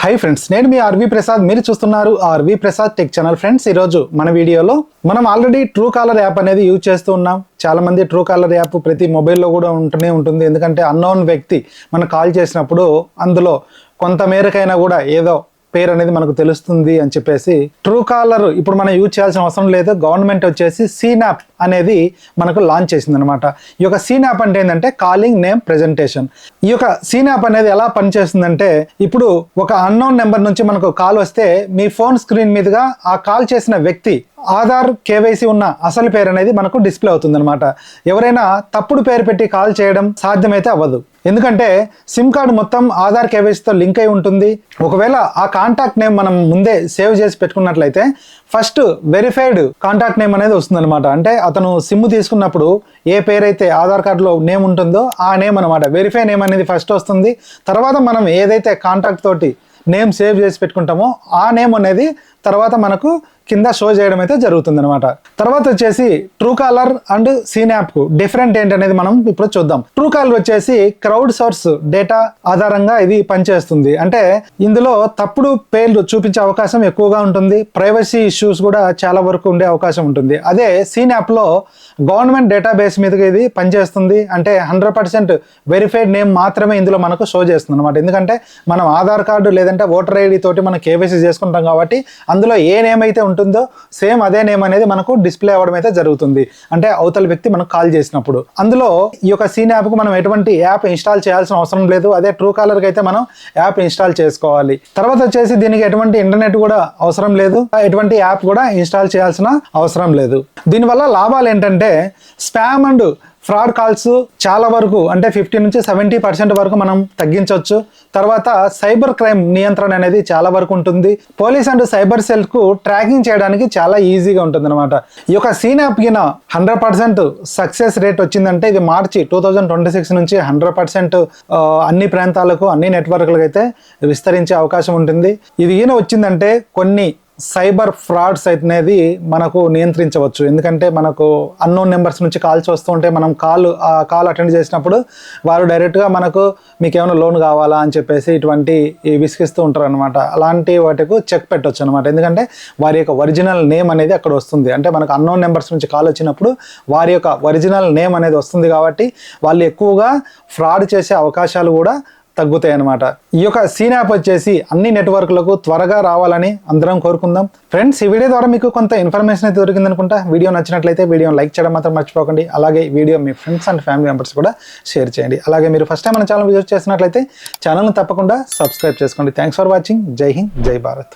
Hi friends, నేను మీ RV Prasad. మీరు చూస్తున్నారు RV Prasad tech channel. Friends, ఈరోజు మన వీడియోలో మనం ఆల్రెడీ ట్రూ కాలర్ యాప్ అనేది యూజ్ చేస్తూ ఉన్నాం. చాలా మంది ట్రూ కాలర్ యాప్ ప్రతి మొబైల్లో కూడా ఉంటూనే ఉంటుంది. ఎందుకంటే అన్నోన్ వ్యక్తి మనకు కాల్ చేసినప్పుడు అందులో కొంత మేరకైనా కూడా ఏదో పేరు అనేది మనకు తెలుస్తుంది అని చెప్పేసి ట్రూ కాలర్ ఇప్పుడు మనం యూజ్ చేయాల్సిన అవసరం లేదు. గవర్నమెంట్ వచ్చేసి సీనాప్ అనేది మనకు లాంచ్ చేసింది అనమాట. ఈ యొక్క సీనాప్ అంటే ఏంటంటే కాలింగ్ నేమ్ ప్రెజెంటేషన్. ఈ యొక్క సీనాప్ అనేది ఎలా పనిచేస్తుందంటే, ఇప్పుడు ఒక అన్నోన్ నెంబర్ నుంచి మనకు కాల్ వస్తే మీ ఫోన్ స్క్రీన్ మీదుగా ఆ కాల్ చేసిన వ్యక్తి ఆధార్ కేవైసీ ఉన్న అసలు పేరు అనేది మనకు డిస్ప్లే అవుతుంది అనమాట. ఎవరైనా తప్పుడు పేరు పెట్టి కాల్ చేయడం సాధ్యమైతే అవ్వదు. ఎందుకంటే సిమ్ కార్డు మొత్తం ఆధార్ కేవైసీతో లింక్ అయి ఉంటుంది. ఒకవేళ ఆ కాంటాక్ట్ నేమ్ మనం ముందే సేవ్ చేసి పెట్టుకున్నట్లయితే ఫస్ట్ వెరిఫైడ్ కాంటాక్ట్ నేమ్ అనేది వస్తుంది అనమాట. అంటే అతను సిమ్ తీసుకున్నప్పుడు ఏ పేరైతే ఆధార్ కార్డులో నేమ్ ఉంటుందో ఆ నేమ్ అనమాట, వెరిఫై నేమ్ అనేది ఫస్ట్ వస్తుంది. తర్వాత మనం ఏదైతే కాంటాక్ట్ తోటి నేమ్ సేవ్ చేసి పెట్టుకుంటామో ఆ నేమ్ అనేది తర్వాత మనకు కింద షో చేయడం అయితే జరుగుతుంది అనమాట. తర్వాత వచ్చేసి ట్రూ కాలర్ అండ్ సీనాప్ డిఫరెంట్ ఏంటనేది మనం ఇప్పుడు చూద్దాం. ట్రూ కాలర్ వచ్చేసి క్రౌడ్ సోర్స్ డేటా ఆధారంగా ఇది పనిచేస్తుంది. అంటే ఇందులో తప్పుడు పేర్లు చూపించే అవకాశం ఎక్కువగా ఉంటుంది. ప్రైవసీ ఇష్యూస్ కూడా చాలా వరకు ఉండే అవకాశం ఉంటుంది. అదే సీనాప్ లో గవర్నమెంట్ డేటాబేస్ మీదకి ఇది పనిచేస్తుంది. అంటే 100% వెరిఫైడ్ నేమ్ మాత్రమే ఇందులో మనకు షో చేస్తుంది అనమాట. ఎందుకంటే మనం ఆధార్ కార్డు లేదంటే ఓటర్ ఐడి తోటి మనం కేవైసీ చేసుకుంటాం కాబట్టి అందులో ఏ నేమ్ అయితే ఉంటుందో సేమ్ అదే నేమ్ అనేది మనకు డిస్ప్లే అవ్వడం అయితే జరుగుతుంది. అంటే అవతల వ్యక్తి మనకు కాల్ చేసినప్పుడు అందులో ఈ యొక్క సీనాప్ కు మనం ఎటువంటి యాప్ ఇన్స్టాల్ చేయాల్సిన అవసరం లేదు. అదే ట్రూ కాలర్ కి అయితే మనం యాప్ ఇన్స్టాల్ చేసుకోవాలి. తర్వాత వచ్చేసి దీనికి ఎటువంటి ఇంటర్నెట్ కూడా అవసరం లేదు, ఎటువంటి యాప్ కూడా ఇన్స్టాల్ చేయాల్సిన అవసరం లేదు. దీనివల్ల లాభాలు ఏంటంటే స్పామ్ అండ్ ఫ్రాడ్ కాల్స్ చాలా వరకు అంటే 50 నుంచి 70% వరకు మనం తగ్గించవచ్చు. తర్వాత సైబర్ క్రైమ్ నియంత్రణ అనేది చాలా వరకు ఉంటుంది. పోలీస్ అండ్ సైబర్ సెల్ కు ట్రాకింగ్ చేయడానికి చాలా ఈజీగా ఉంటుంది అనమాట. ఈ యొక్క సీనాప్ కింద 100% సక్సెస్ రేట్ వచ్చిందంటే ఇది మార్చి 2026 నుంచి 100% అన్ని ప్రాంతాలకు అన్ని నెట్వర్క్లకు అయితే విస్తరించే అవకాశం ఉంటుంది. ఇది ఈయన వచ్చిందంటే కొన్ని సైబర్ ఫ్రాడ్స్ అనేది మనకు నియంత్రించవచ్చు. ఎందుకంటే మనకు అన్నోన్ నెంబర్స్ నుంచి కాల్స్ వస్తుంటే మనం కాల్ అటెండ్ చేసినప్పుడు వారు డైరెక్ట్గా మనకు మీకు ఏమైనా లోన్ కావాలా అని చెప్పేసి ఇటువంటి విసిగిస్తూ ఉంటారు అనమాట. అలాంటి వాటికి చెక్ పెట్టవచ్చు అనమాట. ఎందుకంటే వారి యొక్క ఒరిజినల్ నేమ్ అనేది అక్కడ వస్తుంది. అంటే మనకు అన్నోన్ నెంబర్స్ నుంచి కాల్ వచ్చినప్పుడు వారి యొక్క ఒరిజినల్ నేమ్ అనేది వస్తుంది కాబట్టి వాళ్ళు ఎక్కువగా ఫ్రాడ్ చేసే అవకాశాలు కూడా తగ్గుతాయి అనమాట. ఈ యొక్క సీనాప్ వచ్చేసి అన్ని నెట్వర్క్లకు త్వరగా రావాలని అందరం కోరుకుందాం. ఫ్రెండ్స్, ఈ వీడియో ద్వారా మీకు కొంత ఇన్ఫర్మేషన్ అయితే దొరికింది అనుకుంటా. వీడియో నచ్చినట్లయితే వీడియోని లైక్ చేయడం మాత్రం మర్చిపోకండి. అలాగే video me friends and family members కూడా షేర్ చేయండి. అలాగే మీరు ఫస్ట్ టైం మన ఛానల్ విజిట్ చేసినట్లయితే ఛానల్ని తప్పకుండా సబ్స్క్రైబ్ చేసుకోండి. Thanks for watching. జై హింద్, జై భారత్.